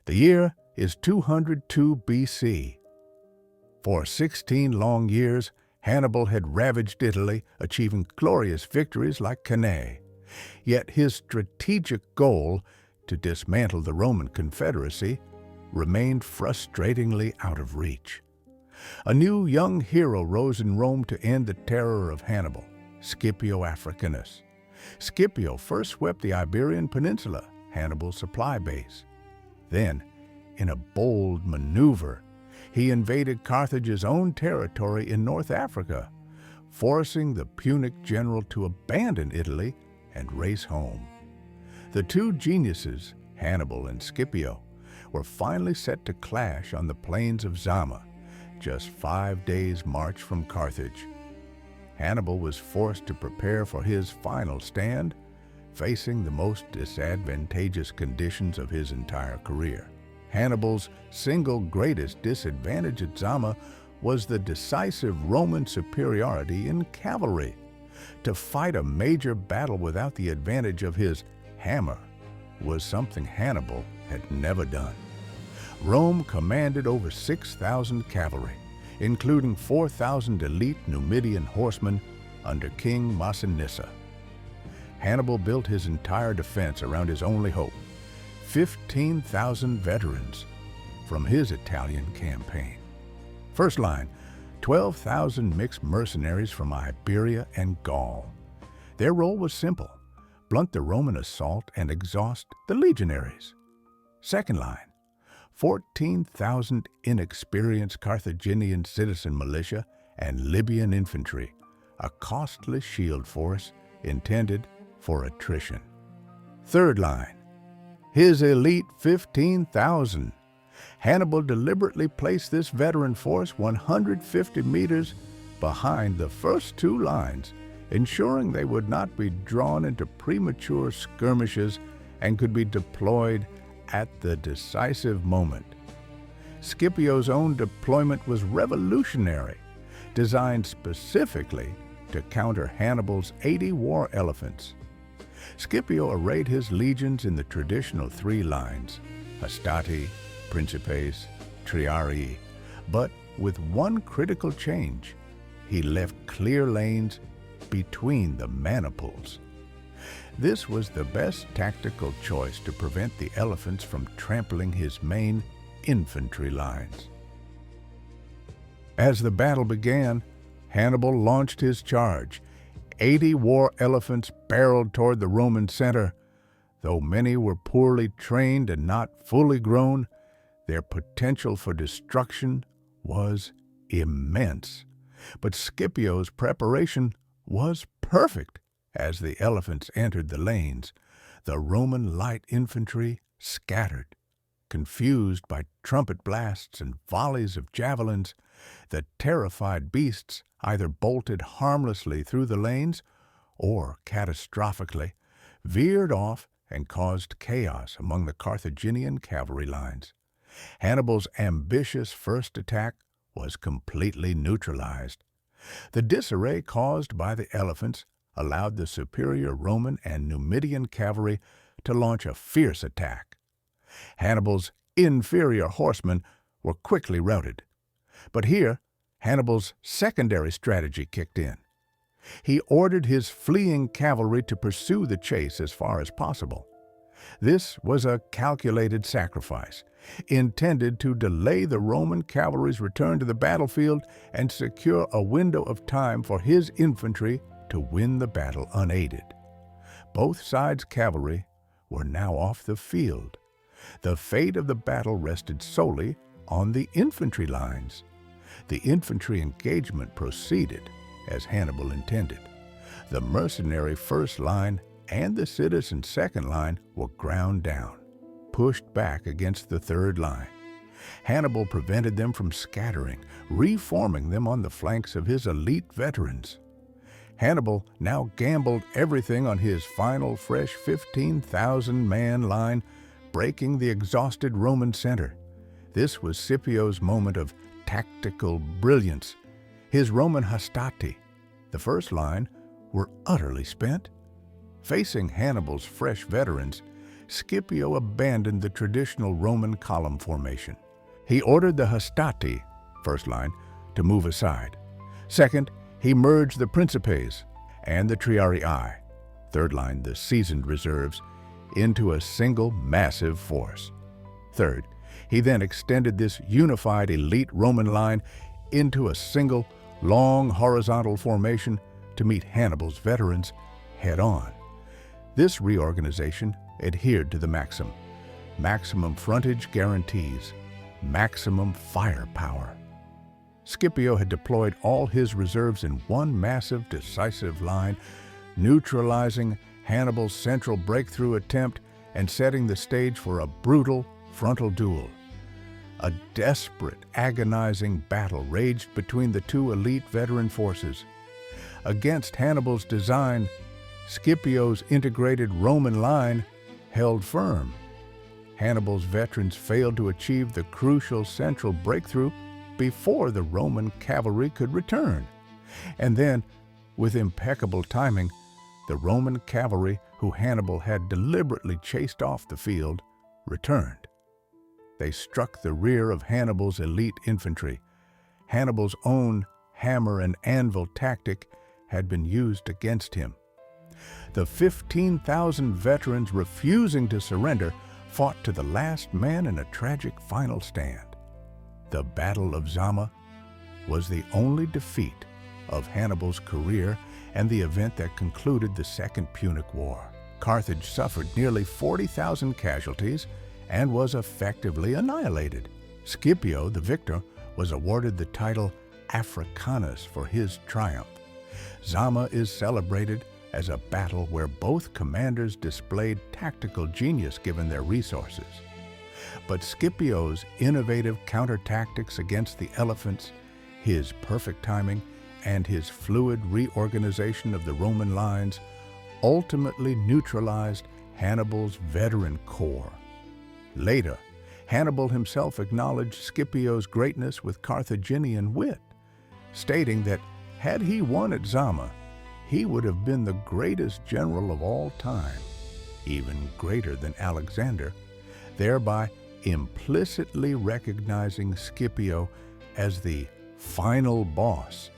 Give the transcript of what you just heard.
The year is 202 BC. For 16 long years, Hannibal had ravaged Italy, achieving glorious victories like Cannae. Yet his strategic goal, to dismantle the Roman Confederacy, remained frustratingly out of reach. A new young hero rose in Rome to end the terror of Hannibal, Scipio Africanus. Scipio first swept the Iberian Peninsula, Hannibal's supply base. Then, in a bold maneuver, he invaded Carthage's own territory in North Africa, forcing the Punic general to abandon Italy and race home. The two geniuses, Hannibal and Scipio, were finally set to clash on the plains of Zama, just 5 days' march from Carthage. Hannibal was forced to prepare for his final stand, facing the most disadvantageous conditions of his entire career. Hannibal's single greatest disadvantage at Zama was the decisive Roman superiority in cavalry. To fight a major battle without the advantage of his hammer was something Hannibal had never done. Rome commanded over 6,000 cavalry, including 4,000 elite Numidian horsemen under King Massinissa. Hannibal built his entire defense around his only hope, 15,000 veterans from his Italian campaign. First line, 12,000 mixed mercenaries from Iberia and Gaul. Their role was simple: blunt the Roman assault and exhaust the legionaries. Second line, 14,000 inexperienced Carthaginian citizen militia and Libyan infantry, a costly shield force intended for attrition. Third line, his elite 15,000. Hannibal deliberately placed this veteran force 150 meters behind the first two lines, ensuring they would not be drawn into premature skirmishes and could be deployed at the decisive moment. Scipio's own deployment was revolutionary, designed specifically to counter Hannibal's 80 war elephants. Scipio arrayed his legions in the traditional three lines, Hastati, Principes, Triarii, but with one critical change: he left clear lanes between the maniples. This was the best tactical choice to prevent the elephants from trampling his main infantry lines. As the battle began, Hannibal launched his charge. 80 war elephants barreled toward the Roman center. Though many were poorly trained and not fully grown, their potential for destruction was immense. But Scipio's preparation was perfect. As the elephants entered the lanes, the Roman light infantry scattered. Confused by trumpet blasts and volleys of javelins, the terrified beasts either bolted harmlessly through the lanes or, catastrophically, veered off and caused chaos among the Carthaginian cavalry lines. Hannibal's ambitious first attack was completely neutralized. The disarray caused by the elephants allowed the superior Roman and Numidian cavalry to launch a fierce attack. Hannibal's inferior horsemen were quickly routed. But here, Hannibal's secondary strategy kicked in. He ordered his fleeing cavalry to pursue the chase as far as possible. This was a calculated sacrifice, intended to delay the Roman cavalry's return to the battlefield and secure a window of time for his infantry to win the battle unaided. Both sides' cavalry were now off the field. The fate of the battle rested solely on the infantry lines. The infantry engagement proceeded as Hannibal intended. The mercenary first line and the citizen second line were ground down, pushed back against the third line. Hannibal prevented them from scattering, reforming them on the flanks of his elite veterans. Hannibal now gambled everything on his final fresh 15,000-man line, breaking the exhausted Roman center. This was Scipio's moment of tactical brilliance. His Roman hastati, the first line, were utterly spent. Facing Hannibal's fresh veterans, Scipio abandoned the traditional Roman column formation. He ordered the hastati, first line, to move aside. Second, he merged the principes and the triarii, third line, the seasoned reserves, into a single massive force. Third, he then extended this unified elite Roman line into a single, long horizontal formation to meet Hannibal's veterans head-on. This reorganization adhered to the maxim: maximum frontage guarantees maximum firepower. Scipio had deployed all his reserves in one massive, decisive line, neutralizing Hannibal's central breakthrough attempt and setting the stage for a brutal frontal duel. A desperate, agonizing battle raged between the two elite veteran forces. Against Hannibal's design, Scipio's integrated Roman line held firm. Hannibal's veterans failed to achieve the crucial central breakthrough before the Roman cavalry could return. And then, with impeccable timing, the Roman cavalry, who Hannibal had deliberately chased off the field, returned. They struck the rear of Hannibal's elite infantry. Hannibal's own hammer and anvil tactic had been used against him. The 15,000 veterans refusing to surrender fought to the last man in a tragic final stand. The Battle of Zama was the only defeat of Hannibal's career and the event that concluded the Second Punic War. Carthage suffered nearly 40,000 casualties and was effectively annihilated. Scipio, the victor, was awarded the title Africanus for his triumph. Zama is celebrated as a battle where both commanders displayed tactical genius given their resources. But Scipio's innovative counter-tactics against the elephants, his perfect timing, and his fluid reorganization of the Roman lines ultimately neutralized Hannibal's veteran corps. Later, Hannibal himself acknowledged Scipio's greatness with Carthaginian wit, stating that had he won at Zama, he would have been the greatest general of all time, even greater than Alexander, thereby implicitly recognizing Scipio as the final boss